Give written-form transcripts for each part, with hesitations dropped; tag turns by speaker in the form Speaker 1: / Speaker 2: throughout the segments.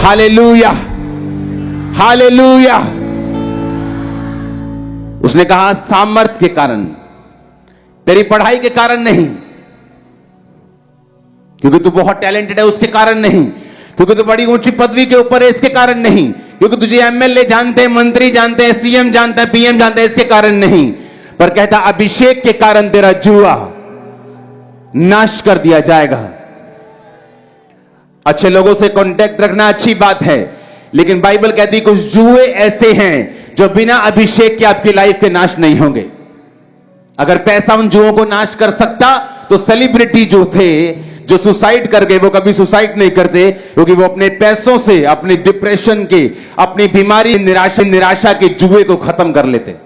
Speaker 1: Hallelujah, hallelujah. उसने कहा सामर्थ के कारण, तेरी पढ़ाई के कारण नहीं, क्योंकि तू बहुत टैलेंटेड है उसके कारण नहीं, क्योंकि तू बड़ी ऊंची पदवी के ऊपर है इसके कारण नहीं, क्योंकि तुझे एमएलए जानते हैं, मंत्री जानते हैं, सीएम जानता है, पीएम जानता है, इसके कारण नहीं। पर कहता अभिषेक के कारण तेरा जुआ नाश कर दिया जाएगा। अच्छे लोगों से कांटेक्ट रखना अच्छी बात है, लेकिन बाइबल कहती कुछ जुए ऐसे हैं जो बिना अभिषेक के आपकी लाइफ के नाश नहीं होंगे। अगर पैसा उन जुओं को नाश कर सकता तो सेलिब्रिटी जो थे, जो सुसाइड कर गए, वो कभी सुसाइड नहीं करते, क्योंकि वो अपने पैसों से, अपनी डिप्रेशन के, अपनी बीमारी, निराशा के जुए को खत्म कर लेते।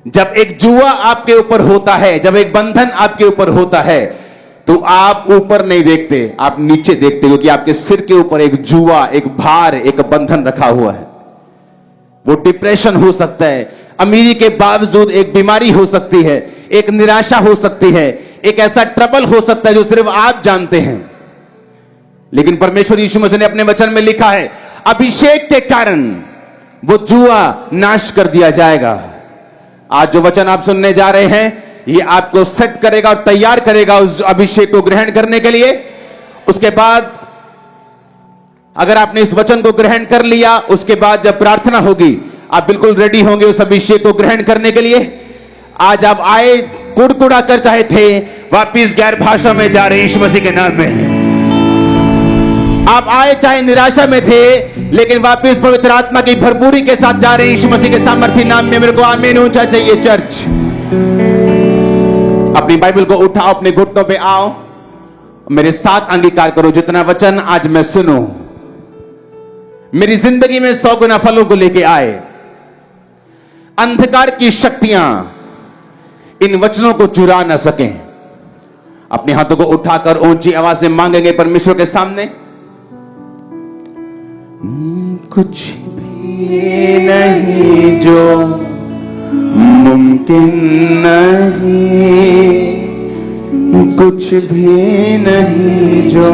Speaker 1: जब एक जुआ आपके ऊपर होता है, जब एक बंधन आपके ऊपर होता है, तो आप ऊपर नहीं देखते, आप नीचे देखते, क्योंकि आपके सिर के ऊपर एक जुआ, एक भार, एक बंधन रखा हुआ है। वो डिप्रेशन हो सकता है, अमीरी के बावजूद एक बीमारी हो सकती है, एक निराशा हो सकती है, एक ऐसा ट्रबल हो सकता है जो सिर्फ आप जानते हैं। लेकिन परमेश्वर यीशु मसीह ने अपने वचन में लिखा है अभिषेक के कारण वो जुआ नाश कर दिया जाएगा। आज जो वचन आप सुनने जा रहे हैं, ये आपको सेट करेगा और तैयार करेगा उस अभिषेक को ग्रहण करने के लिए। उसके बाद अगर आपने इस वचन को ग्रहण कर लिया, उसके बाद जब प्रार्थना होगी आप बिल्कुल रेडी होंगे उस अभिषेक को ग्रहण करने के लिए। आज आप आए कुड़कुड़ा कर चाहे थे, वापिस गैर भाषा में जा रहे यीशु मसीह के नाम में। आप आए चाहे निराशा में थे, लेकिन वापिस पवित्र आत्मा की भरपूरी के साथ जा रहे यीशु मसीह के सामर्थी नाम में। मेरे को आमीन ऊंचा चाहिए चर्च। अपनी बाइबल को उठाओ, अपने घुटनों पे आओ, मेरे साथ अंगीकार करो जितना वचन आज मैं सुनूं मेरी जिंदगी में 100 गुना फलों को लेके आए। अंधकार की शक्तियां इन वचनों को चुरा न सकें। अपने हाथों को उठाकर ऊंची आवाज से मांगेंगे परमेश्वर के सामने। कुछ भी नहीं जो मुमकिन नहीं, कुछ भी नहीं जो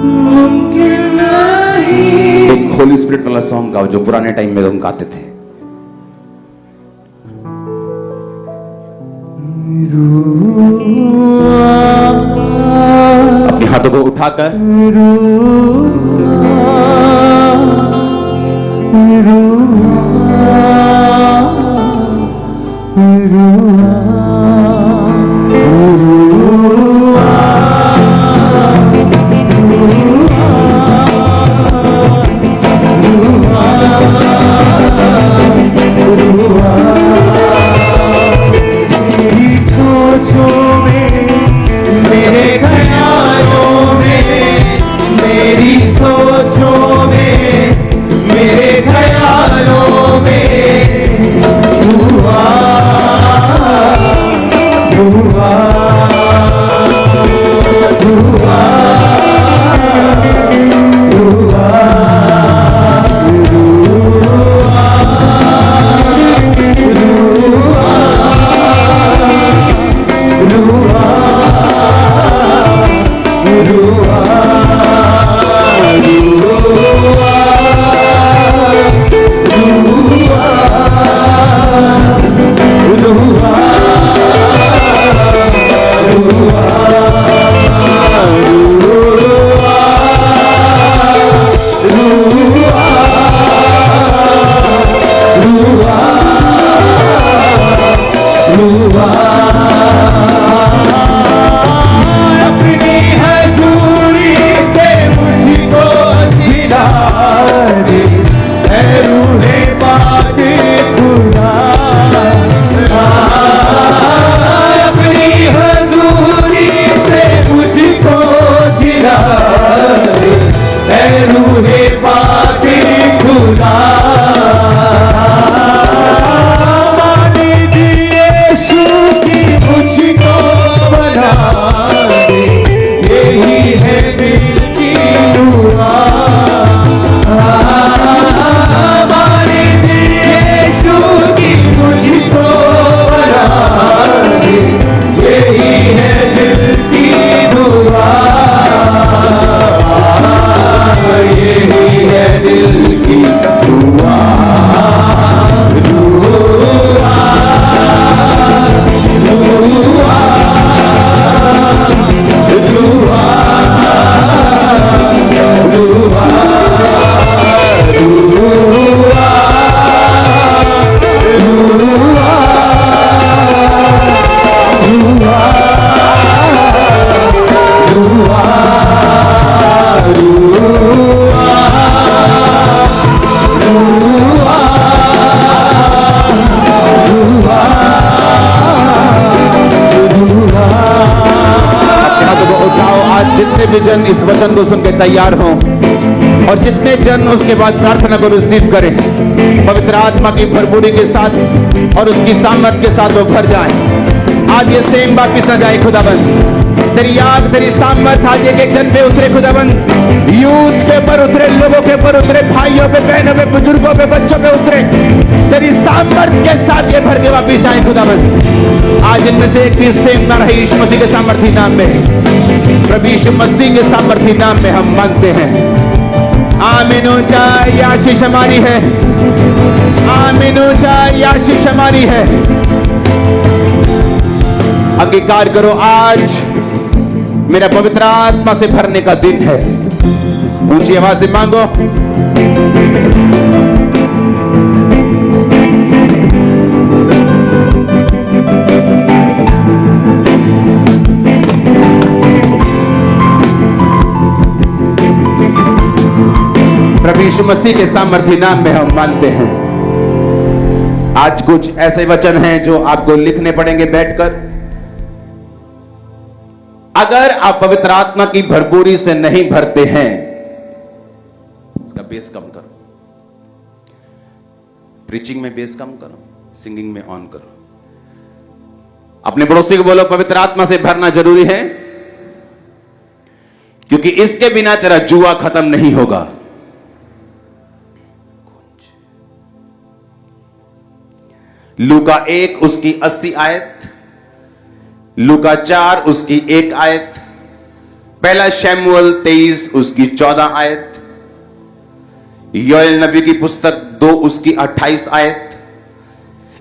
Speaker 1: मुमकिन नहीं। एक होली स्पिरिट वाला सॉन्ग गाओ जो पुराने टाइम में हम गाते थे। अपने हाथों को उठाकर से जन इस वचन को सुन के तैयार हों और जितने जन उसके बाद प्रार्थना को रिसीव करें, पवित्र आत्मा की भरपूरी के साथ और उसकी सामर्थ के साथ वो भर जाए। आज ये सेम वापिस ना जाए खुदाबंद, तेरी याद, तेरी सामर्थ आज एक जन पे उतरे खुदाबंद, यूथ के ऊपर उतरे, लोगों के ऊपर उतरे, भाइयों पे, बहनों पे, बुजुर्गों पे, बच्चों पे उतरे, तेरी सामर्थ के साथ ये भर के वापिस आए खुदाबंद। आज इनमें से एक भी सेम ना रहे, यीशु मसीह के सामर्थी नाम में, प्रभु यीशु मसीह के सामर्थी नाम में हम मांगते हैं। आमीन। ऊंचा ये आशीष हमारी है, आमीन। ऊंचा ये आशीष हमारी है। अंगीकार करो, आज मेरा पवित्र आत्मा से भरने का दिन है। ऊंची आवाज से मांगो। प्रभु यीशु मसीह के सामर्थी नाम में हम मानते हैं। आज कुछ ऐसे वचन हैं जो आपको लिखने पड़ेंगे बैठकर। अगर आप पवित्र आत्मा की भरपूरी से नहीं भरते हैं, इसका बेस कम करो, प्रीचिंग में बेस कम करो, सिंगिंग में ऑन करो। अपने पड़ोसी को बोलो, पवित्र आत्मा से भरना जरूरी है, क्योंकि इसके बिना तेरा जुआ खत्म नहीं होगा। लूका 1 उसकी 80 आयत, लूका 4 उसकी 1 आयत, पहला शमूएल 23 उसकी 14 आयत, योएल नबी की पुस्तक 2 उसकी 28 आयत,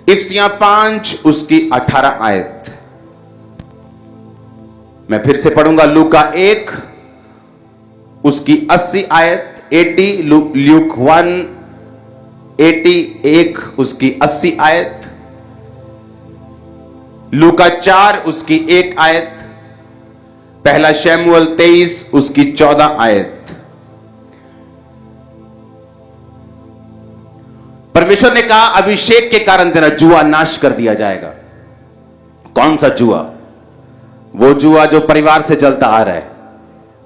Speaker 1: इफसियां 5 उसकी 18 आयत। मैं फिर से पढ़ूंगा, लूका 1 उसकी 80 आयत, 80, ल्यूक 1 81 उसकी 80 आयत, लूका 4 उसकी 1 आयत, पहला शमूएल 23 उसकी 14 आयत। परमेश्वर ने कहा, अभिषेक के कारण तेरा जुआ नाश कर दिया जाएगा। कौन सा जुआ? वो जुआ जो परिवार से चलता आ रहा है,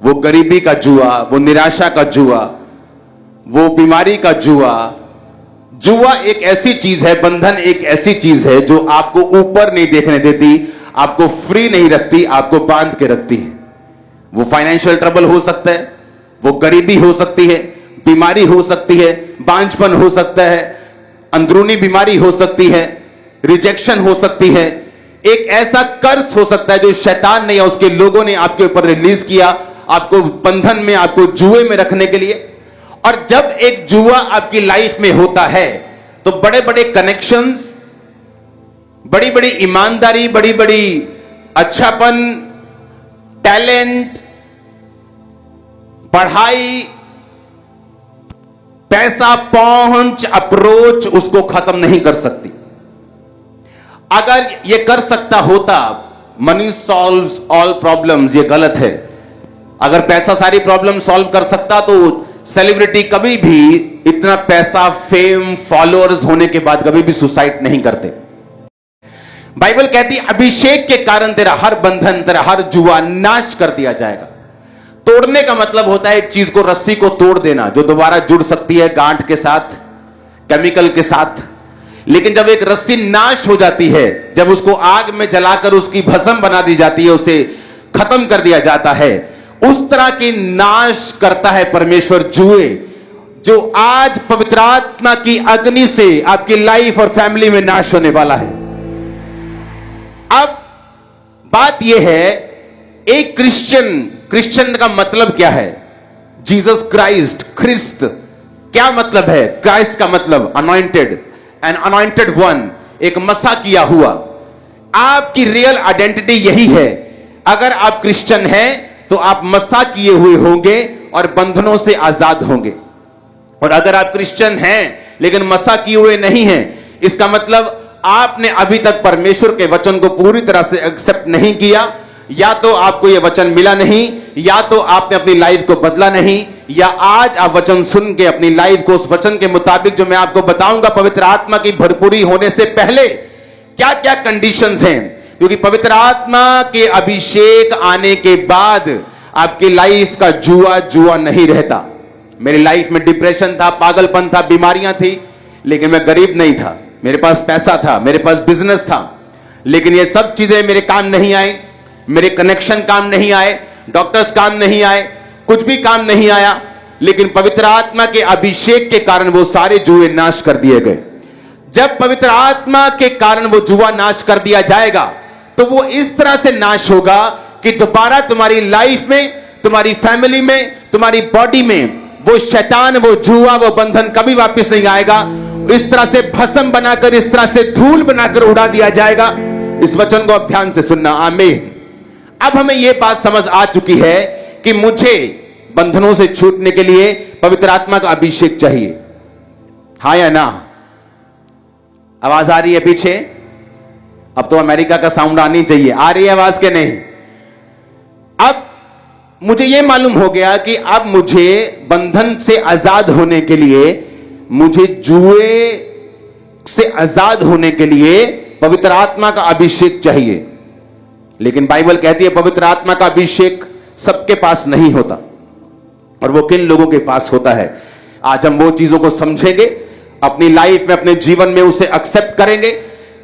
Speaker 1: वो गरीबी का जुआ, वो निराशा का जुआ, वो बीमारी का जुआ। जुआ एक ऐसी चीज है, बंधन एक ऐसी चीज है जो आपको ऊपर नहीं देखने देती, आपको फ्री नहीं रखती, आपको बांध के रखती है। वो फाइनेंशियल ट्रबल हो सकता है, वो गरीबी हो सकती है, बीमारी हो सकती है, बांझपन हो सकता है, अंदरूनी बीमारी हो सकती है, रिजेक्शन हो सकती है। एक ऐसा कर्ज हो सकता है जो शैतान ने या उसके लोगों ने आपके ऊपर रिलीज किया, आपको बंधन में, आपको जुए में रखने के लिए। और जब एक जुआ आपकी लाइफ में होता है तो बड़े बड़े कनेक्शंस, बड़ी बड़ी ईमानदारी, बड़ी बड़ी अच्छापन, टैलेंट, पढ़ाई, पैसा, पहुंच, अप्रोच उसको खत्म नहीं कर सकती। अगर यह कर सकता होता, मनी सॉल्व्स ऑल प्रॉब्लम्स, ये गलत है। अगर पैसा सारी प्रॉब्लम सॉल्व कर सकता तो सेलिब्रिटी कभी भी इतना पैसा, फेम, फॉलोअर्स होने के बाद कभी भी सुसाइड नहीं करते। बाइबल कहती है, अभिषेक के कारण तेरा हर बंधन, तेरा हर जुआ नाश कर दिया जाएगा। तोड़ने का मतलब होता है एक चीज को, रस्सी को तोड़ देना, जो दोबारा जुड़ सकती है गांठ के साथ, केमिकल के साथ। लेकिन जब एक रस्सी नाश हो जाती है, जब उसको आग में जलाकर उसकी भस्म बना दी जाती है, उसे खत्म कर दिया जाता है, उस तरह की नाश करता है परमेश्वर जुए, जो आज पवित्र आत्मा की अग्नि से आपकी लाइफ और फैमिली में नाश होने वाला है। अब बात यह है, एक क्रिश्चियन का मतलब क्या है? जीसस क्राइस्ट, ख्रिस्त क्या मतलब है? क्राइस्ट का मतलब अनॉइंटेड, एन अनॉइंटेड वन, एक मसा किया हुआ। आपकी रियल आइडेंटिटी यही है। अगर आप क्रिश्चियन हैं तो आप मसा किए हुए होंगे और बंधनों से आजाद होंगे। और अगर आप क्रिश्चियन हैं लेकिन मसा किए हुए नहीं हैं, इसका मतलब आपने अभी तक परमेश्वर के वचन को पूरी तरह से एक्सेप्ट नहीं किया। या तो आपको यह वचन मिला नहीं, या तो आपने अपनी लाइफ को बदला नहीं, या आज आप वचन सुन के अपनी लाइफ को उस वचन के मुताबिक, जो मैं आपको बताऊंगा पवित्र आत्मा की भरपूरी होने से पहले क्या क्या कंडीशंस हैं, क्योंकि पवित्र आत्मा के अभिषेक आने के बाद आपकी लाइफ का जुआ जुआ नहीं रहता। मेरी लाइफ में डिप्रेशन था, पागलपन था, बीमारियां थी, लेकिन मैं गरीब नहीं था। मेरे पास पैसा था, मेरे पास बिजनेस था, लेकिन ये सब चीजें मेरे काम नहीं आई। मेरे कनेक्शन काम नहीं आए, डॉक्टर्स काम नहीं आए, कुछ भी काम नहीं आया। लेकिन पवित्र आत्मा के अभिषेक के कारण वो सारे जुए नाश कर दिए गए। जब पवित्र आत्मा के कारण वो जुआ नाश कर दिया जाएगा तो वो इस तरह से नाश होगा कि दोबारा तुम्हारी लाइफ में, तुम्हारी फैमिली में, तुम्हारी बॉडी में वो शैतान, वो जुआ, वो बंधन कभी वापस नहीं आएगा। इस तरह से भस्म बनाकर, इस तरह से धूल बनाकर उड़ा दिया जाएगा। इस वचन को अब ध्यान से सुनना। आमीन। अब हमें यह बात समझ आ चुकी है कि मुझे बंधनों से छूटने के लिए पवित्र आत्मा का अभिषेक चाहिए। हाँ या ना? आवाज आ रही है पीछे? अब तो अमेरिका का साउंड आनी चाहिए। आ रही है आवाज के नहीं? अब मुझे यह मालूम हो गया कि अब मुझे बंधन से आजाद होने के लिए, मुझे जुए से आजाद होने के लिए पवित्र आत्मा का अभिषेक चाहिए। लेकिन बाइबल कहती है पवित्र आत्मा का अभिषेक सबके पास नहीं होता, और वो किन लोगों के पास होता है। आज हम वो चीजों को समझेंगे, अपनी लाइफ में, अपने जीवन में उसे एक्सेप्ट करेंगे।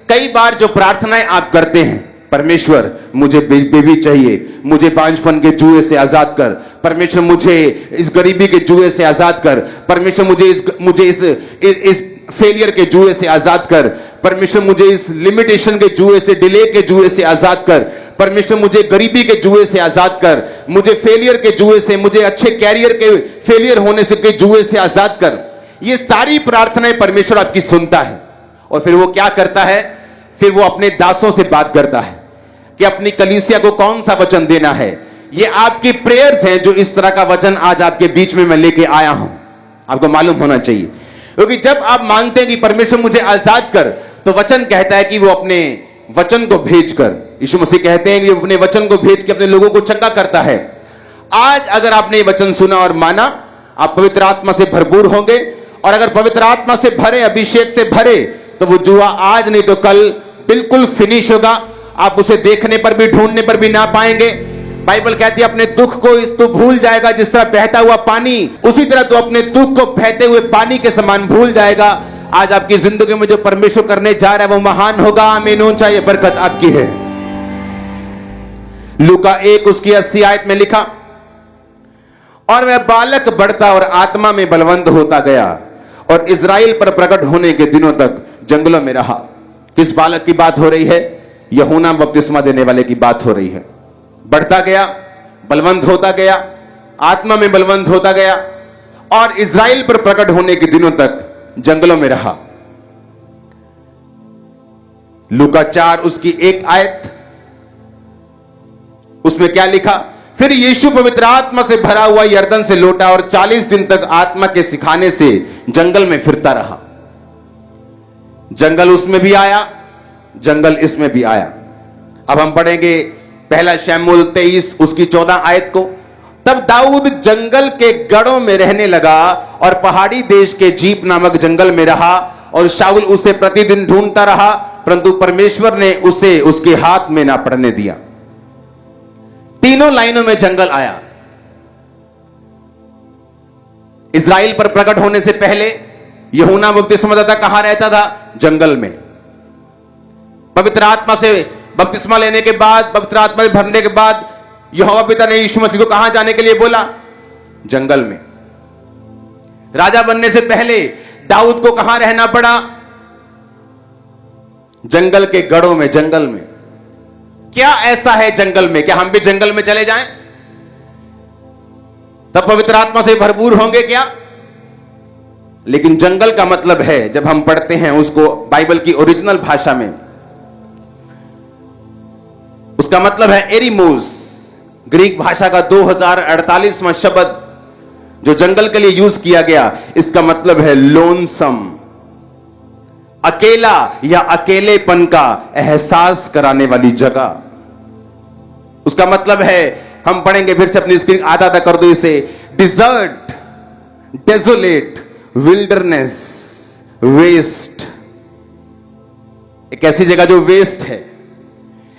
Speaker 1: कई बार जो प्रार्थनाएं आप करते हैं, परमेश्वर मुझे बेबी चाहिए, मुझे बांझपन के जुए से आजाद कर, परमेश्वर मुझे इस गरीबी के जुए से आजाद कर, परमेश्वर मुझे इस फेलियर के जुए से आजाद कर, परमेश्वर मुझे इस लिमिटेशन के जुए से, डिले के जुए से आजाद कर, परमेश्वर मुझे गरीबी के जुए से आजाद कर, मुझे फेलियर के जुए से, मुझे अच्छे कैरियर के फेलियर होने से के जुए से आजाद कर। ये सारी प्रार्थनाएं परमेश्वर आपकी सुनता है, और फिर वो क्या करता है? फिर वो अपने दासों से बात करता है कि अपनी कलीसिया को कौन सा वचन देना है। ये आपकी प्रेयर्स हैं जो इस तरह का वचन आज आपके बीच में मैं लेके आया हूं। आपको मालूम होना चाहिए, क्योंकि जब आप मांगते हैं कि परमेश्वर मुझे आजाद कर, तो वचन कहता है कि वो अपने वचन को भेजकर, यीशु मसीह कहते हैं कि वो अपने वचन को भेज के अपने लोगों को चंगा करता है। आज अगर आपने ये वचन सुना और माना, आप पवित्र आत्मा से भरपूर होंगे, और अगर पवित्र आत्मा से भरे, अभिषेक से भरे, तो वो जुआ आज नहीं तो कल बिल्कुल फिनिश होगा। आप उसे देखने पर भी, ढूंढने पर भी ना पाएंगे। बाइबल कहती है अपने दुख को तू भूल जाएगा जिस तरह बहता हुआ पानी, उसी तरह तू अपने दुख को बहते हुए पानी के समान भूल जाएगा। आज आपकी जिंदगी में जो परमेश्वर करने जा रहा है वो महान होगा। आमीन हो चाहिए, बरकत आपकी है। लूका 1 उसकी 80 आयत में लिखा, और वह बालक बढ़ता और आत्मा में बलवंत होता गया और इजराइल पर प्रकट होने के दिनों तक जंगलों में रहा। किस बालक की बात हो रही है? यूहन्ना बपतिस्मा देने वाले की बात हो रही है। बढ़ता गया, बलवंत होता गया, आत्मा में बलवंत होता गया, और इजराइल पर प्रकट होने के दिनों तक जंगलों में रहा। लूका 4 उसकी 1 आयत, उसमें क्या लिखा? फिर यीशु पवित्र आत्मा से भरा हुआ यरदन से लौटा और 40 दिन तक आत्मा के सिखाने से जंगल में फिरता रहा। जंगल उसमें भी आया, जंगल इसमें भी आया। अब हम पढ़ेंगे पहला शमूएल 23 उसकी 14 आयत को। तब दाऊद जंगल के गढ़ों में रहने लगा और पहाड़ी देश के जीप नामक जंगल में रहा, और शाऊल उसे प्रतिदिन ढूंढता रहा, परंतु परमेश्वर ने उसे उसके हाथ में ना पड़ने दिया। तीनों लाइनों में जंगल आया। इजराइल पर प्रकट होने से पहले यूहन्ना बपतिस्मादाता कहां रहता था? जंगल में। पवित्र आत्मा से बपतिस्मा लेने के बाद, पवित्र आत्मा से भरने के बाद यहोवा पिता ने यीशु मसीह को कहां जाने के लिए बोला? जंगल में। राजा बनने से पहले दाऊद को कहां रहना पड़ा? जंगल के गढ़ों में, जंगल में। क्या ऐसा है जंगल में? क्या हम भी जंगल में चले जाएं तब पवित्र आत्मा से भरपूर होंगे क्या? लेकिन जंगल का मतलब है, जब हम पढ़ते हैं उसको बाइबल की ओरिजिनल भाषा में, उसका मतलब है एरिमोस। ग्रीक भाषा का 2048वां शब्द जो जंगल के लिए यूज किया गया, इसका मतलब है लोनसम, अकेला या अकेलेपन का एहसास कराने वाली जगह। उसका मतलब है, हम पढ़ेंगे फिर से, अपनी स्क्रीन आधा आधा कर दो इसे, डिजर्ट, डेजोलेट, विल्डरनेस, वेस्ट। एक ऐसी जगह जो वेस्ट है।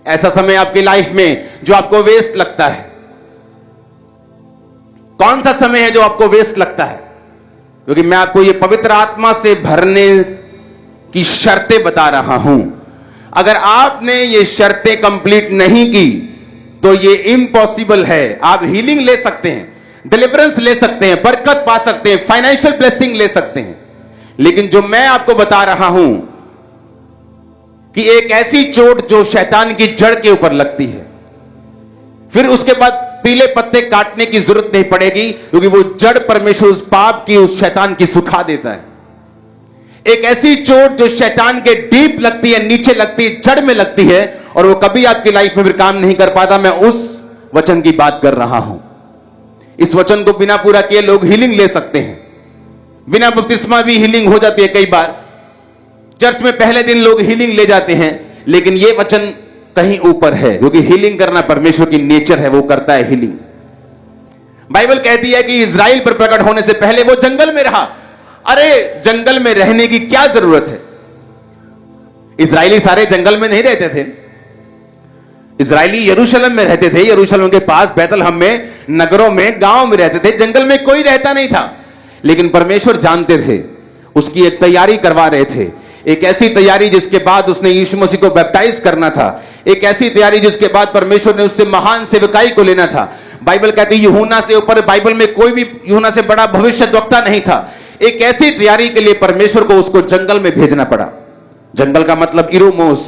Speaker 1: ऐसा समय आपकी लाइफ में जो आपको वेस्ट लगता है, कौन सा समय है जो आपको वेस्ट लगता है? क्योंकि मैं आपको ये पवित्र आत्मा से भरने की शर्तें बता रहा हूं। अगर आपने ये शर्तें कंप्लीट नहीं की तो ये इम्पॉसिबल है। आप हीलिंग ले सकते हैं, डिलीवरेंस ले सकते हैं, बरकत पा सकते हैं, फाइनेंशियल ब्लेसिंग ले सकते हैं, लेकिन जो मैं आपको बता रहा हूं कि एक ऐसी चोट जो शैतान की जड़ के ऊपर लगती है, फिर उसके बाद पीले पत्ते काटने की जरूरत नहीं पड़ेगी, क्योंकि वो जड़ परमेश्वर उस पाप की, उस शैतान की सुखा देता है। एक ऐसी चोट जो शैतान के डीप लगती है, नीचे लगती है, जड़ में लगती है, और वो कभी आपकी लाइफ में फिर काम नहीं कर पाता। मैं उस वचन की बात कर रहा हूं। इस वचन को बिना पूरा किए लोग हीलिंग ले सकते हैं, बिना बपतिस्मा भी हीलिंग हो जाती है। कई बार चर्च में पहले दिन लोग हीलिंग ले जाते हैं, लेकिन यह वचन कहीं ऊपर है, क्योंकि हीलिंग करना परमेश्वर की नेचर है, वो करता है हीलिंग। बाइबल कहती है कि इज़राइल पर प्रकट होने से पहले वो जंगल में रहा। अरे जंगल में रहने की क्या जरूरत है? इज़राइली सारे जंगल में नहीं रहते थे। इज़राइली यरूशलेम में रहते थे, यरूशलेम के पास बैतलहम में, नगरों में, गांव में रहते थे। जंगल में कोई रहता नहीं था, लेकिन परमेश्वर जानते थे, उसकी एक तैयारी करवा रहे थे। एक ऐसी तैयारी जिसके बाद उसने यीशु मसीह को बैप्टाइज करना था, एक ऐसी तैयारी जिसके बाद परमेश्वर ने उससे महान सेवकाई को लेना था। बाइबल कहती है यूहन्ना से ऊपर बाइबल में कोई भी यूहन्ना से बड़ा भविष्यद्वक्ता नहीं था। एक ऐसी तैयारी के लिए परमेश्वर को उसको जंगल में भेजना पड़ा। जंगल का मतलब इरोमोस,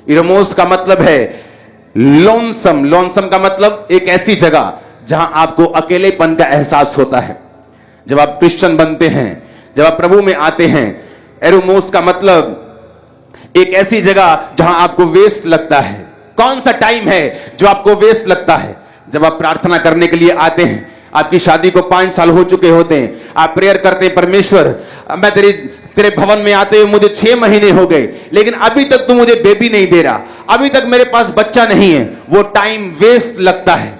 Speaker 1: इरोमोस का मतलब है लोनसम, लोनसम का मतलब एक ऐसी जगह जहां आपको अकेलेपन का एहसास होता है। जब आप क्रिश्चियन बनते हैं, जब आप प्रभु में आते हैं, एरोमोस का मतलब एक ऐसी जगह जहां आपको वेस्ट लगता है। कौन सा टाइम है जो आपको वेस्ट लगता है? जब आप प्रार्थना करने के लिए आते हैं, आपकी शादी को 5 साल हो चुके होते हैं, आप प्रेयर करते हैं, परमेश्वर मैं तेरे भवन में आते हुए मुझे 6 महीने हो गए, लेकिन अभी तक तू मुझे बेबी नहीं दे रहा, अभी तक मेरे पास बच्चा नहीं है। वो टाइम वेस्ट लगता है।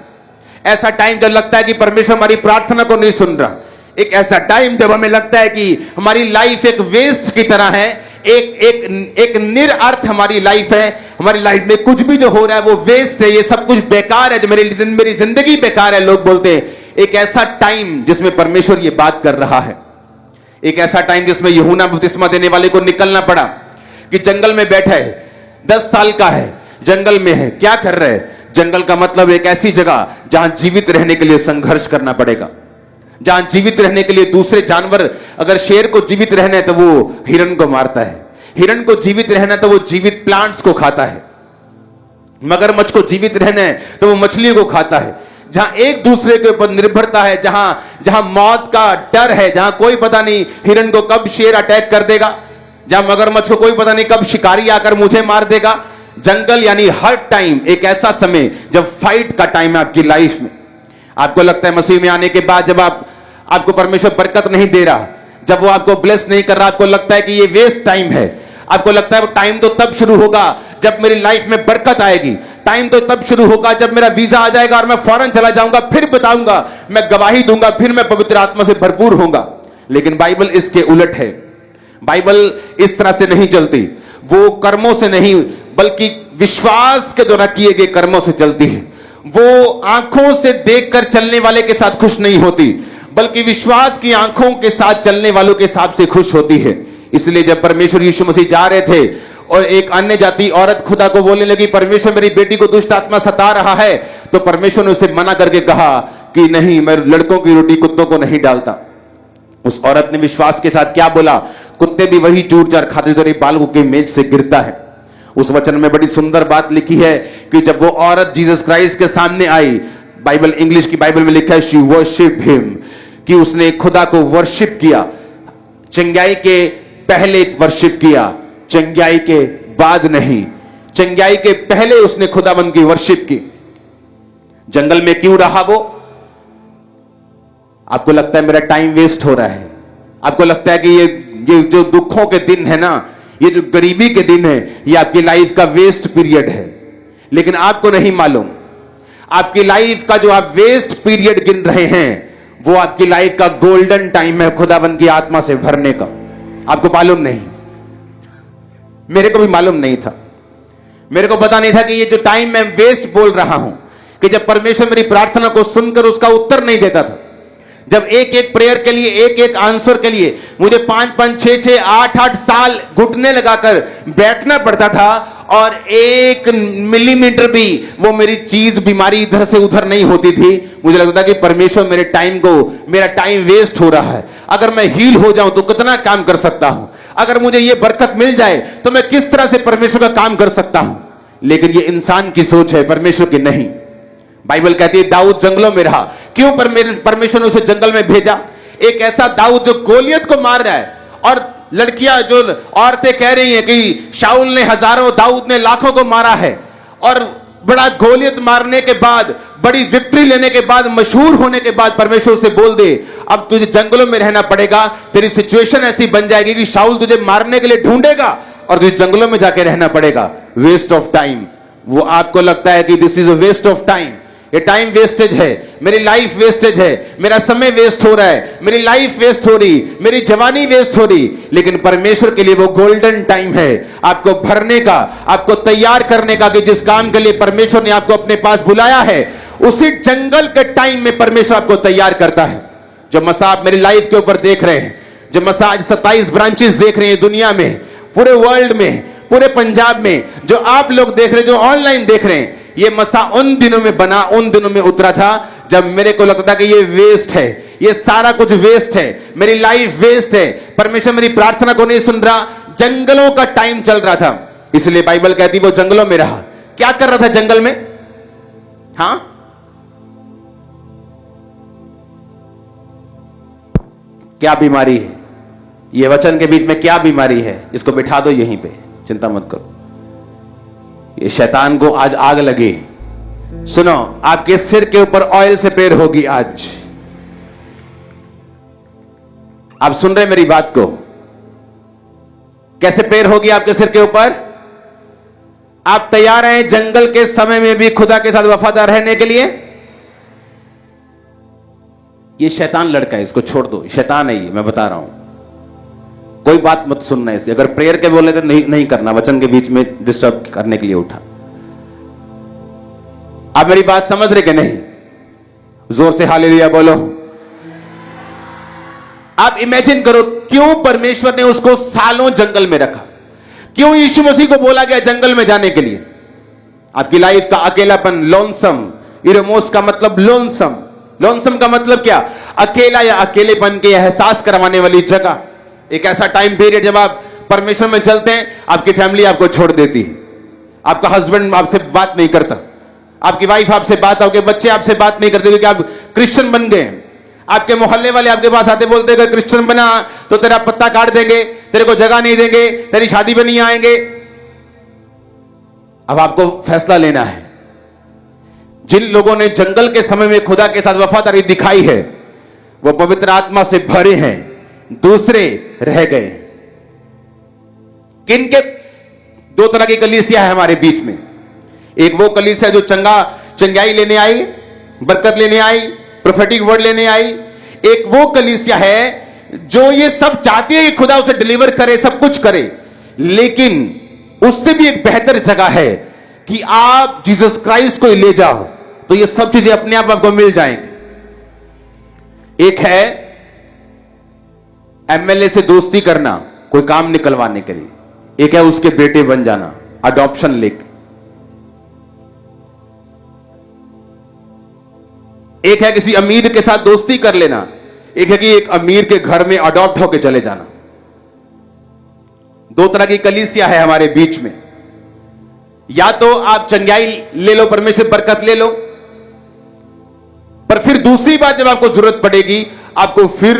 Speaker 1: ऐसा टाइम जब लगता है कि परमेश्वर हमारी प्रार्थना को नहीं सुन रहा, एक ऐसा टाइम जब हमें लगता है कि हमारी लाइफ एक वेस्ट की तरह है, एक निरअर्थ हमारी लाइफ है, हमारी लाइफ में कुछ भी जो हो रहा है वो वेस्ट है, ये सब कुछ बेकार है, जो मेरी जिंदगी बेकार है, लोग बोलते हैं। एक ऐसा टाइम जिसमें परमेश्वर ये बात कर रहा है, एक ऐसा टाइम जिसमें यूहन्ना बपतिस्मा देने वाले को निकलना पड़ा कि जंगल में बैठा है, 10 साल का है, जंगल में है, क्या कर रहे हैं? जंगल का मतलब एक ऐसी जगह जहां जीवित रहने के लिए संघर्ष करना पड़ेगा, जहां जीवित रहने के लिए दूसरे जानवर, अगर शेर को जीवित रहना है तो वो हिरण को मारता है, हिरण को जीवित रहना है तो वो जीवित प्लांट्स को खाता है, मगरमच्छ को जीवित रहना है तो वो मछलियों को खाता है। जहां एक दूसरे के ऊपर निर्भरता है, जहां मौत का डर है, जहां कोई पता नहीं हिरण को कब शेर अटैक कर देगा, जहां मगरमच्छ को कोई पता नहीं कब शिकारी आकर मुझे मार देगा। जंगल यानी हर टाइम एक ऐसा समय जब फाइट का टाइम है आपकी लाइफ में। आपको लगता है मसीह में आने के बाद जब आपको परमेश्वर बरकत नहीं दे रहा, जब वो आपको ब्लेस नहीं कर रहा, आपको लगता है कि ये वेस्ट टाइम है। आपको लगता है वो टाइम तो तब शुरू होगा जब मेरी लाइफ में बरकत आएगी, टाइम तो तब शुरू होगा जब मेरा वीजा आ जाएगा और मैं फौरन चला जाऊंगा, फिर बताऊंगा, मैं गवाही दूंगा, फिर मैं पवित्र आत्मा से भरपूर होऊंगा। लेकिन बाइबल इसके उलट है। बाइबल इस तरह से नहीं चलती, वो कर्मों से नहीं बल्कि विश्वास के द्वारा किए गए कर्मों से चलती है। वो आंखों से देखकर चलने वाले के साथ खुश नहीं होती, बल्कि विश्वास की आंखों के साथ चलने वालों के हिसाब से खुश होती है। इसलिए जब परमेश्वर यीशु मसीह जा रहे थे और एक अन्य जाति औरत खुदा को बोलने लगी, परमेश्वर मेरी बेटी को दुष्ट आत्मा सता रहा है, तो परमेश्वर ने उसे मना करके कहा कि नहीं, मैं लड़कों की रोटी कुत्तों को नहीं डालता। उस औरत ने विश्वास के साथ क्या बोला? कुत्ते भी वही चूर चार खाते जो बालकों के मेज से गिरता है। उस वचन में बड़ी सुंदर बात लिखी है कि जब वो औरत जीसस क्राइस्ट के सामने आई, बाइबल इंग्लिश की बाइबल में लिखा है शी वर्शिप हिम, कि उसने खुदा को वर्शिप किया। चंगाई के पहले वर्शिप किया, चंगाई के बाद नहीं, चंगाई के पहले उसने खुदाबंद की वर्शिप की। जंगल में क्यों रहा वो? आपको लगता है मेरा टाइम वेस्ट हो रहा है, आपको लगता है कि ये जो दुखों के दिन है ना, ये जो गरीबी के दिन है, ये आपकी लाइफ का वेस्ट पीरियड है। लेकिन आपको नहीं मालूम, आपकी लाइफ का जो आप वेस्ट पीरियड गिन रहे हैं, वो आपकी लाइफ का गोल्डन टाइम है खुदाबंद की आत्मा से भरने का। आपको मालूम नहीं, मेरे को भी मालूम नहीं था। मेरे को पता नहीं था कि ये जो टाइम मैं वेस्ट बोल रहा हूं, कि जब परमेश्वर मेरी प्रार्थना को सुनकर उसका उत्तर नहीं देता था, जब एक एक प्रेयर के लिए, एक एक आंसर के लिए मुझे 5-5, 6-6, 8-8 साल घुटने लगाकर बैठना पड़ता था, और 1 मिलीमीटर भी वो मेरी चीज, बीमारी इधर से उधर नहीं होती थी, मुझे लगता था कि परमेश्वर मेरा टाइम वेस्ट हो रहा है। अगर मैं हील हो जाऊं तो कितना काम कर सकता हूं, अगर मुझे ये बरकत मिल जाए तो मैं किस तरह से परमेश्वर का काम कर सकता हूं। लेकिन ये इंसान की सोच है, परमेश्वर की नहीं। बाइबल कहती है दाऊद जंगलों में रहा। क्यों परमेश्वर ने उसे जंगल में भेजा? एक ऐसा दाऊद जो गोलियत को मार रहा है, और लड़कियां, जो औरतें कह रही हैं कि शाऊल ने हजारों, दाऊद ने लाखों को मारा है, और बड़ा गोलियत मारने के बाद, बड़ी विक्ट्री लेने के बाद, मशहूर होने के बाद परमेश्वर उसे बोल दे अब तुझे जंगलों में रहना पड़ेगा, तेरी सिचुएशन ऐसी बन जाएगी कि शाऊल तुझे मारने के लिए ढूंढेगा और तुझे जंगलों में जाके रहना पड़ेगा। Waste of time. वो आपको लगता है कि this is a waste of time, ये टाइम वेस्टेज है, मेरी लाइफ वेस्टेज है, मेरा समय वेस्ट हो रहा है, मेरी लाइफ वेस्ट हो रही, मेरी जवानी वेस्ट हो रही। लेकिन परमेश्वर के लिए वो गोल्डन टाइम है आपको भरने का, आपको तैयार करने का, कि जिस काम के लिए परमेश्वर ने आपको अपने पास बुलाया है, उसी जंगल के टाइम में परमेश्वर आपको तैयार करता है। जो मसा आप मेरी लाइफ के ऊपर देख रहे हैं, जो मसा आज 27 ब्रांचेस देख रहे हैं दुनिया में, पूरे वर्ल्ड में, पूरे पंजाब में, जो आप लोग देख रहे हैं, जो ऑनलाइन देख रहे हैं, ये मसा उन दिनों में बना, उन दिनों में उतरा था जब मेरे को लगता था कि ये वेस्ट है, ये सारा कुछ वेस्ट है, मेरी लाइफ वेस्ट है, परमेश्वर मेरी प्रार्थना को नहीं सुन रहा। जंगलों का टाइम चल रहा था, इसलिए बाइबल कहती वो जंगलों में रहा। क्या कर रहा था जंगल में? हां, क्या बीमारी है? ये वचन के बीच में क्या बीमारी है? इसको बिठा दो यहीं पे, चिंता मत करो। ये शैतान को आज आग लगी। सुनो, आपके सिर के ऊपर ऑयल से पैर होगी आज। आप सुन रहे मेरी बात को? कैसे पैर होगी आपके सिर के ऊपर? आप तैयार हैं जंगल के समय में भी खुदा के साथ वफादार रहने के लिए? ये शैतान लड़का है, इसको छोड़ दो, शैतान है ये, मैं बता रहा हूं। कोई बात मत सुनना इसकी। अगर प्रेयर के बोले तो नहीं करना, वचन के बीच में डिस्टर्ब करने के लिए उठा। आप मेरी बात समझ रहे कि नहीं? जोर से हालेलुया बोलो। आप इमेजिन करो, क्यों परमेश्वर ने उसको सालों जंगल में रखा? क्यों यीशु मसीह को बोला गया जंगल में जाने के लिए? आपकी लाइफ का अकेलापन, लोनसम, इरोमोस का मतलब लोनसम। लोनसम का मतलब क्या? अकेला या अकेलेपन के एहसास करवाने वाली जगह। एक ऐसा टाइम पीरियड जब आप परमेश्वर में चलते हैं, आपकी फैमिली आपको छोड़ देती, आपका हस्बैंड आपसे बात नहीं करता, आपकी वाइफ आपसे बात, आपके बच्चे आपसे बात नहीं करते क्योंकि आप क्रिश्चियन बन गए। आपके मोहल्ले वाले आपके पास आते, बोलते अगर क्रिश्चियन बना तो तेरा पत्ता काट देंगे, तेरे को जगह नहीं देंगे, तेरी शादी में नहीं आएंगे। अब आपको फैसला लेना है। जिन लोगों ने जंगल के समय में खुदा के साथ वफादारी दिखाई है, वो पवित्र आत्मा से भरे हैं, दूसरे रह गए। किनके? 2 तरह की कलीसिया है हमारे बीच में। एक वो कलीसिया जो चंगाई लेने आई, बरकत लेने आई, प्रोफेटिक वर्ड लेने आई। एक वो कलीसिया है जो ये सब चाहती है कि खुदा उसे डिलीवर करे, सब कुछ करे, लेकिन उससे भी एक बेहतर जगह है कि आप जीसस क्राइस्ट को ले जाओ तो ये सब चीजें अपने आप आपको मिल जाएंगी। एक है एमएलए से दोस्ती करना कोई काम निकलवाने के लिए, एक है उसके बेटे बन जाना, अडॉप्शन लेके। एक है किसी अमीर के साथ दोस्ती कर लेना, एक है कि एक अमीर के घर में अडॉप्ट होकर चले जाना। 2 तरह की कलीसिया है हमारे बीच में। या तो आप चंगाई ले लो, परमेश्वर बरकत ले लो, पर फिर दूसरी बात जब आपको जरूरत पड़ेगी आपको फिर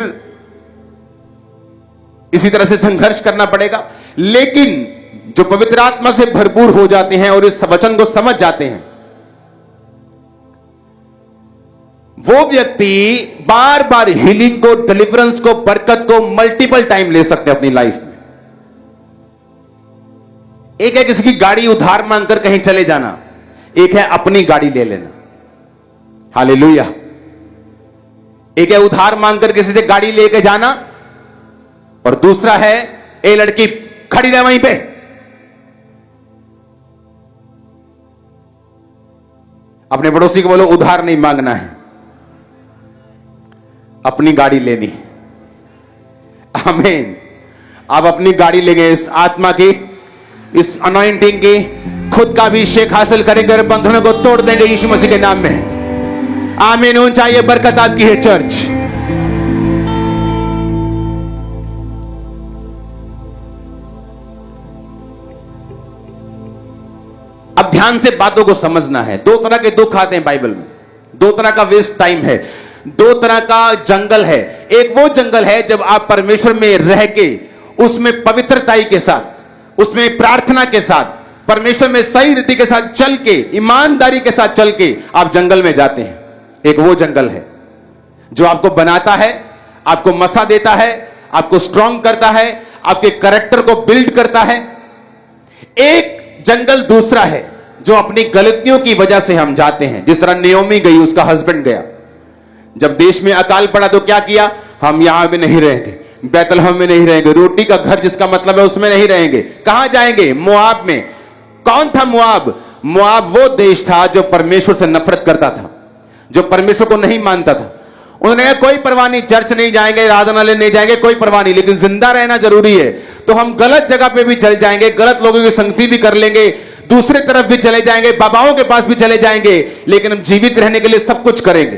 Speaker 1: इसी तरह से संघर्ष करना पड़ेगा। लेकिन जो पवित्र आत्मा से भरपूर हो जाते हैं और इस वचन को समझ जाते हैं, वो व्यक्ति बार बार हीलिंग को, डिलीवरेंस को, बरकत को मल्टीपल टाइम ले सकते हैं अपनी लाइफ में। एक है किसी की गाड़ी उधार मांगकर कहीं चले जाना, एक है अपनी गाड़ी ले लेना। हालेलुया। एक है उधार मांगकर किसी से गाड़ी लेके जाना, और दूसरा है ए लड़की खड़ी रहे वहीं पे, अपने पड़ोसी को बोलो उधार नहीं मांगना है। अपनी गाड़ी लेनी। आमीन। आप अपनी गाड़ी लेंगे, इस आत्मा की, इस अनॉइंटिंग की, खुद का अभिषेक हासिल करेंगे और बंधनों को तोड़ देंगे यीशु मसीह के नाम में। आमीन। ऊंचा ये बरकत आपकी है चर्च। अब ध्यान से बातों को समझना है। दो तरह के दुख आते हैं बाइबल में, दो तरह का वेस्ट टाइम है, दो तरह का जंगल है। एक वो जंगल है जब आप परमेश्वर में रह के, उसमें पवित्रताई के साथ, उसमें प्रार्थना के साथ, परमेश्वर में सही रीति के साथ चल के, ईमानदारी के साथ चल के आप जंगल में जाते हैं। एक वो जंगल है जो आपको बनाता है, आपको मसा देता है, आपको स्ट्रांग करता है, आपके कैरेक्टर को बिल्ड करता है। एक जंगल दूसरा है जो अपनी गलतियों की वजह से हम जाते हैं। जिस तरह नियोमी गई, उसका हस्बैंड गया। जब देश में अकाल पड़ा तो क्या किया? हम यहां भी नहीं रहेंगे, बैतलहम में नहीं रहेंगे, रोटी का घर जिसका मतलब है उसमें नहीं रहेंगे। कहां जाएंगे? मोआब में। कौन था मोआब? मोआब वो देश था जो परमेश्वर से नफरत करता था, जो परमेश्वर को नहीं मानता था। उन्होंने कहा कोई परवाह नहीं, चर्च नहीं जाएंगे, आराधनालय नहीं जाएंगे, कोई परवाह नहीं, लेकिन जिंदा रहना जरूरी है। तो हम गलत जगह पे भी चल जाएंगे, गलत लोगों की संगति भी कर लेंगे, दूसरे तरफ भी चले जाएंगे, बाबाओं के पास भी चले जाएंगे, लेकिन हम जीवित रहने के लिए सब कुछ करेंगे।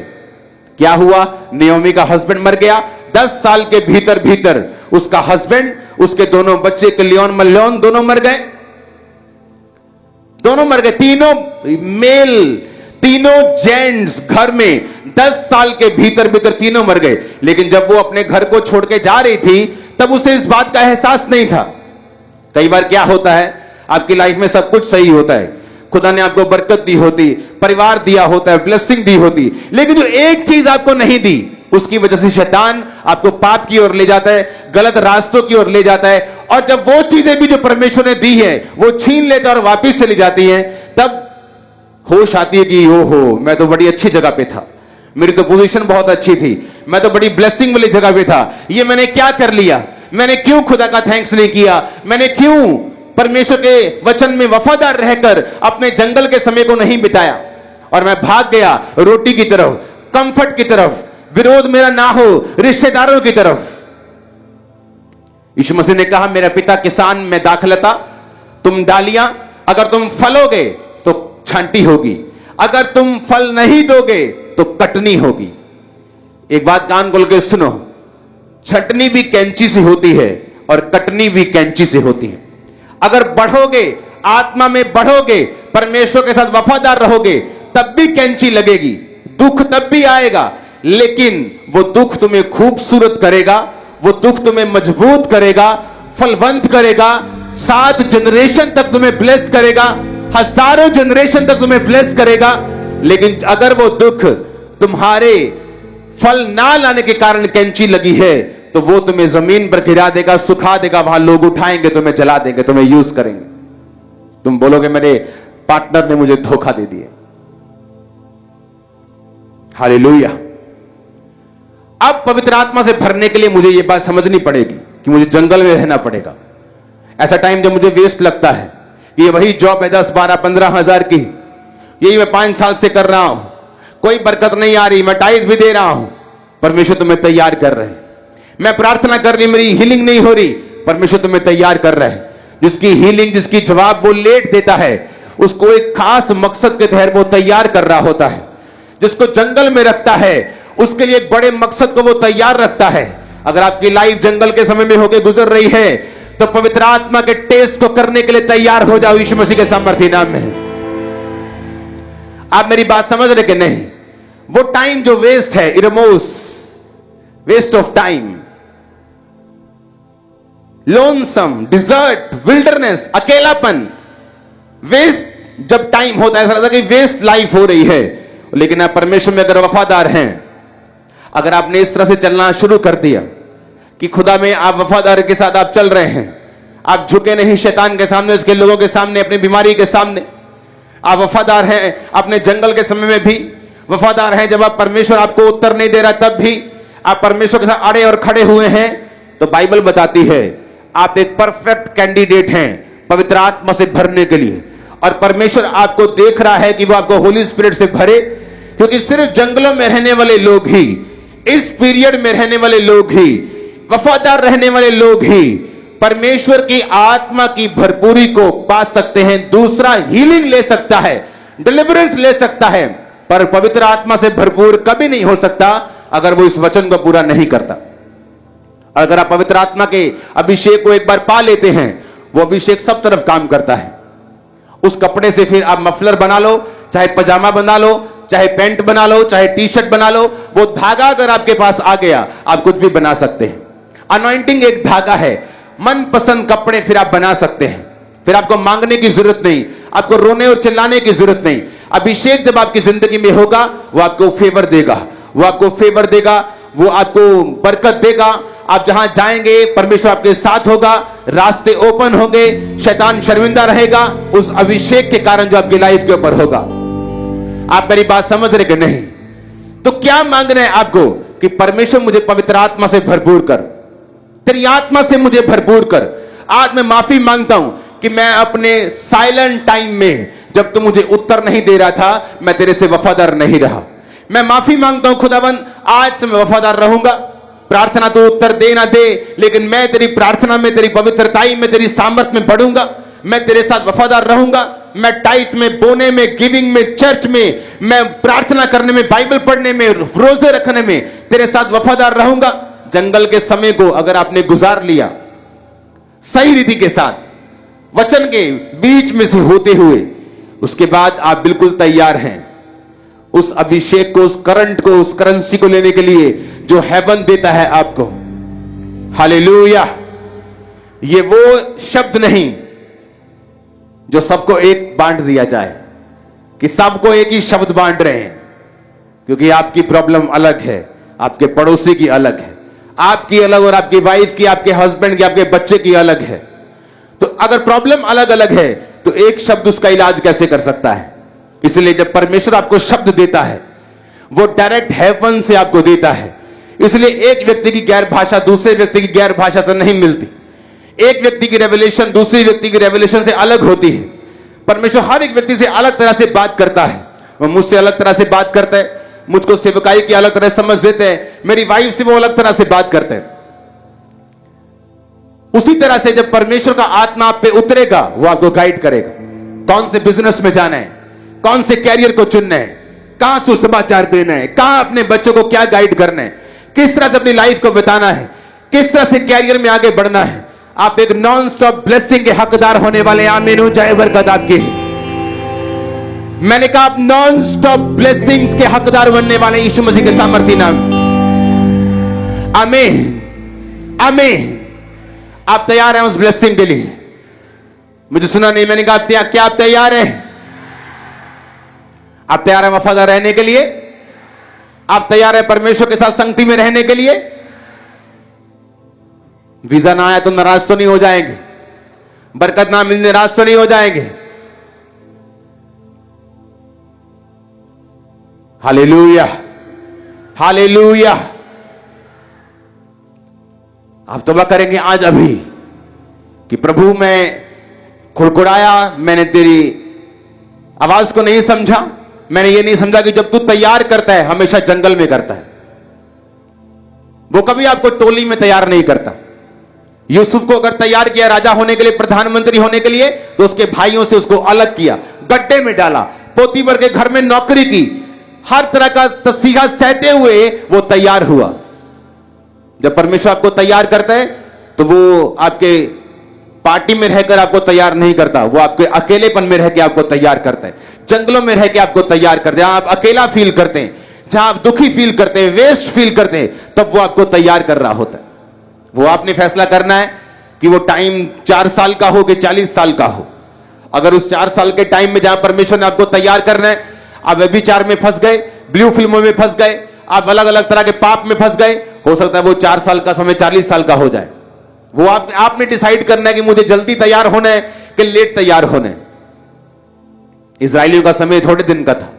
Speaker 1: क्या हुआ? नियोमी का हस्बैंड मर गया। 10 साल के भीतर भीतर उसका हस्बैंड, उसके दोनों बच्चे किल्योन मल्योन दोनों मर गए। दोनों मर गए, तीनों मेल, तीनों जेंट्स घर में 10 साल के भीतर भीतर तीनों मर गए। लेकिन जब वो अपने घर को छोड़ के जा रही थी तब उसे इस बात का एहसास नहीं था। कई बार क्या होता है, आपकी लाइफ में सब कुछ सही होता है, खुदा ने आपको बरकत दी होती, परिवार दिया होता है, ब्लेसिंग दी होती, लेकिन जो एक चीज आपको नहीं दी, उसकी वजह से शैतान आपको पाप की ओर ले जाता है, गलत रास्तों की ओर ले जाता है। और जब वो चीजें भी जो परमेश्वर ने दी है वो छीन लेता और वापिस चली जाती है, तब होश आती है कि ओहो, मैं तो बड़ी अच्छी जगह पे था, मेरी तो पोजीशन बहुत अच्छी थी, मैं तो बड़ी ब्लेसिंग वाली जगह पे था, ये मैंने क्या कर लिया? मैंने क्यों खुदा का थैंक्स नहीं किया? मैंने क्यों परमेश्वर के वचन में वफादार रहकर अपने जंगल के समय को नहीं बिताया? और मैं भाग गया रोटी की तरफ, कंफर्ट की तरफ, विरोध मेरा ना हो रिश्तेदारों की तरफ। यीशु मसीह ने कहा, मेरा पिता किसान, मैं दाखलता, तुम डालियां। अगर तुम फलोगे तो छांटी होगी, अगर तुम फल नहीं दोगे तो कटनी होगी। एक बात कान खोल के सुनो, छटनी भी कैंची से होती है और कटनी भी कैंची से होती है। अगर बढ़ोगे, आत्मा में बढ़ोगे, परमेश्वर के साथ वफादार रहोगे, तब भी कैंची लगेगी, दुख तब भी आएगा, लेकिन वो दुख तुम्हें खूबसूरत करेगा, वो दुख तुम्हें मजबूत करेगा, फलवंत करेगा, 7 जनरेशन तक तुम्हें ब्लेस करेगा, हजारों जनरेशन तक तुम्हें ब्लेस करेगा। लेकिन अगर वो दुख तुम्हारे फल ना लाने के कारण कैंची लगी है, तो वो तुम्हें जमीन पर गिरा देगा, सुखा देगा, वहां लोग उठाएंगे, तुम्हें जला देंगे, तुम्हें यूज करेंगे। तुम बोलोगे मेरे पार्टनर ने मुझे धोखा दे दिया। हालेलुया। अब पवित्र आत्मा से भरने के लिए मुझे यह बात समझनी पड़ेगी कि मुझे जंगल में रहना पड़ेगा। ऐसा टाइम जब मुझे वेस्ट लगता है कि ये वही जॉब है 10, 12, 15 हजार की, यही मैं 5 साल से कर रहा हूं, कोई बरकत नहीं आ रही, मैं टाइट भी दे रहा हूं, परमेश्वर तुम्हें तैयार कर रहे हैं। मैं प्रार्थना कर रही, मेरी हीलिंग नहीं हो रही, परमेश्वर तुम्हें तैयार कर रहे हैं। जिसकी हीलिंग, जिसकी जवाब वो लेट देता है, उसको एक खास मकसद के तहत वो तैयार कर रहा होता है। जिसको जंगल में रखता है, उसके लिए एक बड़े मकसद को वो तैयार रखता है। अगर आपकी लाइफ जंगल के समय में होकर गुजर रही है, तो पवित्र आत्मा के टेस्ट को करने के लिए तैयार हो जाओ यीशु मसीह के सामर्थ्य नाम में। आप मेरी बात समझ रहे कि नहीं? वो टाइम जो वेस्ट है, इरमोस, waste of time, lonesome, desert, wilderness, अकेलापन, वेस्ट जब टाइम होता है, ऐसा लगता है कि वेस्ट लाइफ हो रही है। लेकिन आप परमेश्वर में अगर वफादार हैं, अगर आपने इस तरह से चलना शुरू कर दिया कि खुदा में आप वफादार के साथ आप चल रहे हैं, आप झुके नहीं शैतान के सामने, उसके लोगों के सामने, अपनी बीमारी के सामने, आप वफादार हैं अपने जंगल के समय में भी, वफादार हैं जब आप परमेश्वर आपको उत्तर नहीं दे रहा तब भी आप परमेश्वर के साथ अड़े और खड़े हुए हैं, तो बाइबल बताती है आप एक परफेक्ट कैंडिडेट हैं पवित्र आत्मा से भरने के लिए। और परमेश्वर आपको देख रहा है कि वो आपको होली स्पिरिट से भरे, क्योंकि सिर्फ जंगलों में रहने वाले लोग ही इस पीरियड में रहने वाले लोग ही, वफादार रहने वाले लोग ही परमेश्वर की आत्मा की भरपूरी को पा सकते हैं। दूसरा हीलिंग ले सकता है, डिलीवरेंस ले सकता है, पर पवित्र आत्मा से भरपूर कभी नहीं हो सकता अगर वो इस वचन को पूरा नहीं करता। अगर आप पवित्र आत्मा के अभिषेक को एक बार पा लेते हैं, वो अभिषेक सब तरफ काम करता है। उस कपड़े से फिर आप मफलर बना लो, चाहे पजामा बना लो, चाहे पैंट बना लो, चाहे टी शर्ट बना लो, वो धागा अगर आपके पास आ गया, आप कुछ भी बना सकते हैं। अनॉइंटिंग एक धागा है, मनपसंद कपड़े फिर आप बना सकते हैं। फिर आपको मांगने की जरूरत नहीं, आपको रोने और चिल्लाने की जरूरत नहीं। अभिषेक जब आपकी जिंदगी में होगा, वो आपको फेवर देगा, वो आपको फेवर देगा, वो आपको बरकत देगा। आप जहां जाएंगे परमेश्वर आपके साथ होगा, रास्ते ओपन होंगे, शैतान शर्मिंदा रहेगा उस अभिषेक के कारण जो आपकी लाइफ के ऊपर होगा। आप मेरी बात समझ रहे कि नहीं? तो क्या मांगना है आपको कि परमेश्वर मुझे पवित्र आत्मा से भरपूर कर, तेरी आत्मा से मुझे भरपूर कर। आज मैं माफी मांगता हूं कि मैं अपने साइलेंट टाइम में, जब तू मुझे उत्तर नहीं दे रहा था, मैं तेरे से वफादार नहीं रहा। मैं माफी मांगता हूं खुदावन, आज से मैं वफादार रहूंगा। प्रार्थना तो उत्तर दे ना दे, लेकिन मैं तेरी प्रार्थना में, तेरी पवित्रताई में, तेरी सामर्थ में बढ़ूंगा। मैं तेरे साथ वफादार रहूंगा। मैं टाइट में, बोने में, गिविंग में, चर्च में, मैं प्रार्थना करने में, बाइबल पढ़ने में, रोजे रखने में तेरे साथ वफादार रहूंगा। जंगल के समय को अगर आपने गुजार लिया सही रीति के साथ, वचन के बीच में से होते हुए, उसके बाद आप बिल्कुल तैयार हैं उस अभिषेक को, उस करंट को, उस करेंसी को लेने के लिए जो हेवन देता है आपको। हालेलुया। ये वो शब्द नहीं जो सबको एक बांट दिया जाए कि सबको एक ही शब्द बांट रहे हैं, क्योंकि आपकी प्रॉब्लम अलग है, आपके पड़ोसी की अलग है, आपकी अलग, और आपकी वाइफ की, आपके हस्बैंड की, आपके बच्चे की अलग है। तो अगर प्रॉब्लम अलग अलग है तो एक शब्द उसका इलाज कैसे कर सकता है? इसलिए जब परमेश्वर आपको शब्द देता है, वो डायरेक्ट हेवन से आपको देता है। इसलिए एक व्यक्ति की गैर भाषा दूसरे व्यक्ति की गैर भाषा से नहीं मिलती। एक व्यक्ति की रेवलेशन दूसरी व्यक्ति की रेवलेशन से अलग होती है। परमेश्वर हर एक व्यक्ति से अलग तरह से बात करता है। वो मुझसे अलग तरह से बात करता है, मुझको सेवकाई की अलग तरह समझ देते हैं, मेरी वाइफ से वो अलग तरह से बात करते हैं। उसी तरह से जब परमेश्वर का आत्मा आप पे उतरेगा, वो आपको गाइड करेगा। कौन से बिजनेस में जाना है, कौन से कैरियर को चुनना है, कहां सुसमाचार देना है, कहां अपने बच्चों को क्या गाइड करना है, किस तरह से अपनी लाइफ को बिताना है, किस तरह से कैरियर में आगे बढ़ना है। आप एक नॉन स्टॉप ब्लेसिंग के हकदार होने वाले। आमीन हो जाए, बरकत आपकी है। मैंने कहा आप नॉन स्टॉप ब्लेसिंग्स के हकदार बनने वाले यीशु मसीह के सामर्थ्य नाम। आमीन, आमीन। आप तैयार हैं उस ब्लेसिंग के लिए? मुझे सुना नहीं, मैंने कहा क्या आप तैयार हैं? आप तैयार हैं वफादार रहने के लिए? आप तैयार हैं परमेश्वर के साथ संगति में रहने के लिए? वीजा ना आया तो नाराज तो नहीं हो जाएंगे? बरकत ना मिलने नाराज तो नहीं हो जाएंगे? Hallelujah, hallelujah. आप तौबा करेंगे आज अभी कि प्रभु मैं खुड़खुड़ाया, मैंने तेरी आवाज को नहीं समझा, मैंने ये नहीं समझा कि जब तू तैयार करता है हमेशा जंगल में करता है। वो कभी आपको टोली में तैयार नहीं करता। यूसुफ को अगर तैयार किया राजा होने के लिए, प्रधानमंत्री होने के लिए, तो उसके भाइयों से उसको अलग किया, गड्ढे में डाला, पोतीफर के घर में नौकरी की, हर तरह का तसीहा सहते हुए वो तैयार हुआ। जब परमेश्वर आपको तैयार करता है तो वो आपके पार्टी में रहकर आपको तैयार नहीं करता, वो आपके अकेलेपन में रह के आपको तैयार करता है, जंगलों में रह के आपको तैयार करता है। जहां आप अकेला फील करते हैं, जहां आप दुखी फील करते हैं, वेस्ट फील करते हैं, तब वो आपको तैयार कर रहा होता है। वो आपने फैसला करना है कि वो टाइम 4 साल का हो कि 40 साल का हो। अगर उस 4 साल के टाइम में जहां परमेश्वर ने आपको तैयार करना है, आप व्यभिचार में फंस गए, ब्लू फिल्मों में फंस गए, आप अलग अलग तरह के पाप में फंस गए, हो सकता है वो 4 साल का समय 40 साल का हो जाए। वो आपने डिसाइड करना है कि मुझे जल्दी तैयार होना है कि लेट तैयार होना है। इजरायलियों का समय थोड़े दिन का था।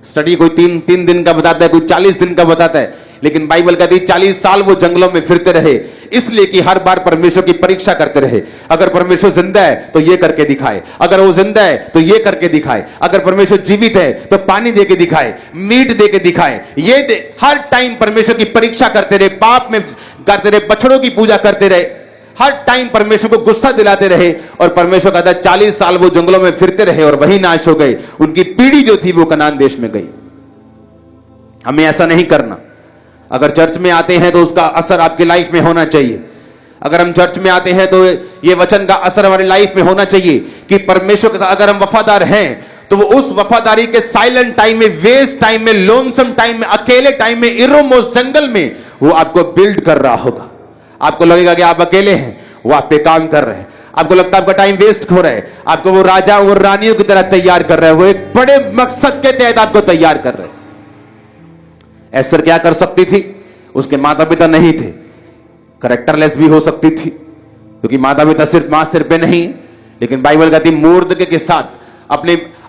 Speaker 1: स्टडी कोई 3 दिन का बताता है, कोई 40 दिन का बताता है, लेकिन बाइबल कहती है 40 साल वो जंगलों में फिरते रहे, इसलिए कि हर बार परमेश्वर की परीक्षा करते रहे। अगर परमेश्वर जिंदा है तो ये करके दिखाए, अगर वो जिंदा है तो ये करके दिखाए, अगर परमेश्वर जीवित है तो पानी दे के दिखाए, मीट दे के दिखाए, हर टाइम परमेश्वर की परीक्षा करते रहे, पाप में करते रहे, बछड़ों की पूजा करते रहे, हर टाइम परमेश्वर को गुस्सा दिलाते रहे। और परमेश्वर कहता है 40 साल वो जंगलों में फिरते रहे और वही नाश हो गए। उनकी पीढ़ी जो थी वो कनान देश में गई। हमें ऐसा नहीं करना। अगर चर्च में आते हैं तो उसका असर आपकी लाइफ में होना चाहिए। अगर हम चर्च में आते हैं तो ये वचन का असर हमारी लाइफ में होना चाहिए कि परमेश्वर के साथ अगर हम वफादार हैं तो वो उस वफादारी के साइलेंट टाइम में, वेस्ट टाइम में, लोनसम टाइम में, अकेले टाइम में, इरोमोस जंगल में वो आपको बिल्ड कर रहा होगा। आपको लगेगा कि आप अकेले हैं, वो आप पे काम कर रहे हैं। आपको लगता है आपका टाइम वेस्ट हो रहा है, आपको वो राजा और रानियों की तरह तैयार कर रहे हैं, वो एक बड़े मकसद के तहत आपको तैयार कर रहे हैं। एस्तर क्या कर सकती थी? उसके माता पिता नहीं थे, करेक्टरलेस भी हो सकती थी, क्योंकि माता पिता सिर्फ मां सिर पे नहीं, लेकिन बाइबल कहती मूर्दके के साथ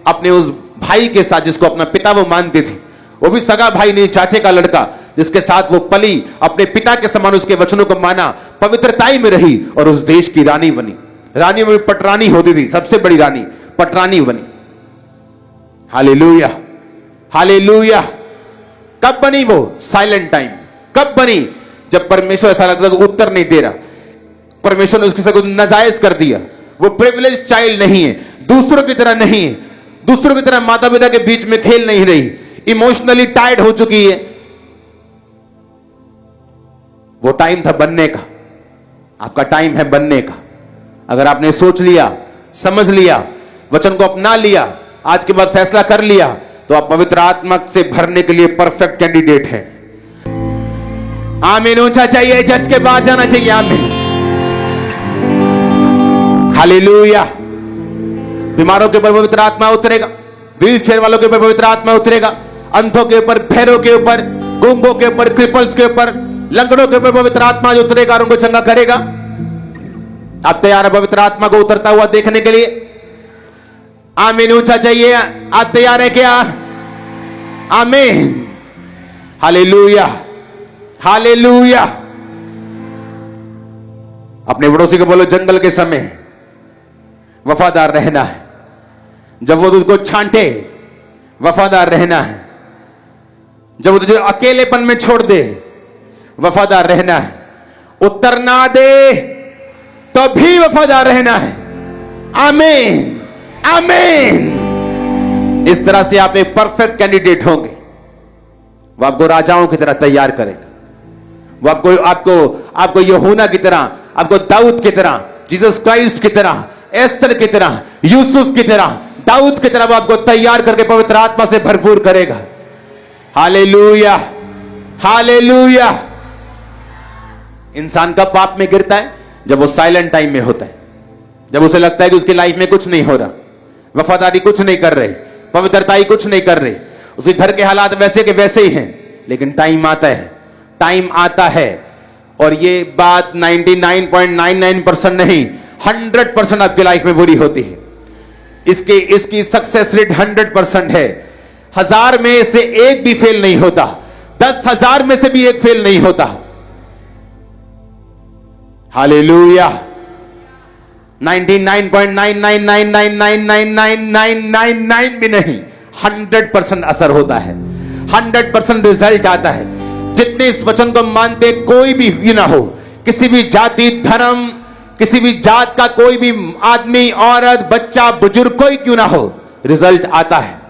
Speaker 1: अपने उस भाई के साथ जिसको अपना पिता वो मानती थी, वो भी सगा भाई नहीं, चाचे का लड़का, जिसके साथ वो पली, अपने पिता के समान उसके वचनों को माना, पवित्रताई में रही और उस देश की रानी बनी। रानियों में पटरानी होती थी, सबसे बड़ी रानी पटरानी बनी। Hallelujah, hallelujah. कब बनी वो? Silent time. कब बनी? जब परमेश्वर ऐसा लगता है उत्तर नहीं दे रहा, परमेश्वर ने उसके साथ नाजायज कर दिया। वो प्रिविलेज चाइल्ड नहीं है, दूसरों की तरह नहीं है, दूसरों की तरह माता पिता के बीच में खेल नहीं रही, इमोशनली टायर्ड हो चुकी है। वो टाइम था बनने का। आपका टाइम है बनने का। अगर आपने सोच लिया, समझ लिया, वचन को अपना लिया, आज के बाद फैसला कर लिया, तो आप पवित्र आत्मा से भरने के लिए परफेक्ट कैंडिडेट हैं। आमीन ऊंचा चाहिए, चर्च के बाहर जाना चाहिए। आमीन, हालेलुया। बीमारों के ऊपर पवित्र आत्मा उतरेगा, व्हील चेयर वालों के ऊपर पवित्र आत्मा उतरेगा, अंधों के ऊपर, बहरों के ऊपर, गूंगों के ऊपर, क्रिपल्स के ऊपर, लंगड़ों के ऊपर पवित्र आत्मा जो उतरेगा और उनको चंगा करेगा। आप तैयार है पवित्र आत्मा को उतरता हुआ देखने के लिए? आमीन ऊंचा चाहिए। आप तैयार है क्या? आमीन, हालेलुया, हालेलुया। अपने पड़ोसी को बोलो, जंगल के समय वफादार रहना है। जब वो तुझको छांटे, वफादार रहना है। जब वो तुझे अकेलेपन में छोड़ दे, वफादार रहना है। उत्तर ना दे तो भी वफादार रहना है। आमीन, आमीन। इस तरह से आप एक परफेक्ट कैंडिडेट होंगे। वो आपको राजाओं की तरह तैयार करेगा। वो आपको यूहन्ना की तरह, आपको दाऊद की तरह, जीसस क्राइस्ट की तरह, एस्तर की तरह, यूसुफ की तरह, दाऊद की तरह वो आपको तैयार करके पवित्र आत्मा से भरपूर करेगा। Hallelujah, hallelujah. इंसान कब पाप में गिरता है? जब वो साइलेंट टाइम में होता है, जब उसे लगता है कि उसकी लाइफ में कुछ नहीं हो रहा, वफादारी कुछ नहीं कर रहे, पवित्रताई कुछ नहीं कर रहे, उसके घर के हालात वैसे के वैसे ही हैं। लेकिन टाइम आता है, टाइम आता है, और ये बात 99.99% नहीं, 100% आपकी लाइफ में बुरी होती है। इसकी सक्सेस रेट 100% है। 1000 में से एक भी फेल नहीं होता, 10,000 में से भी एक फेल नहीं होता। हालेलुया। 99.9999999999 भी नहीं, 100% असर होता है, 100% रिजल्ट आता है। जितने इस वचन को मानते, कोई भी ना हो, किसी भी जाति, धर्म, किसी भी जात का कोई भी आदमी, औरत, बच्चा, बुजुर्ग, कोई क्यों ना हो, रिजल्ट आता है।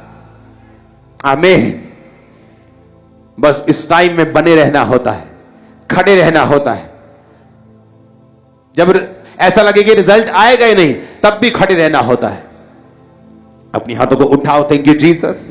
Speaker 1: आमीन। बस इस टाइम में बने रहना होता है, खड़े रहना होता है। जब ऐसा लगे कि रिजल्ट आएगा ही नहीं, तब भी खड़े रहना होता है। अपनी हाथों को उठाओ। Thank you Jesus.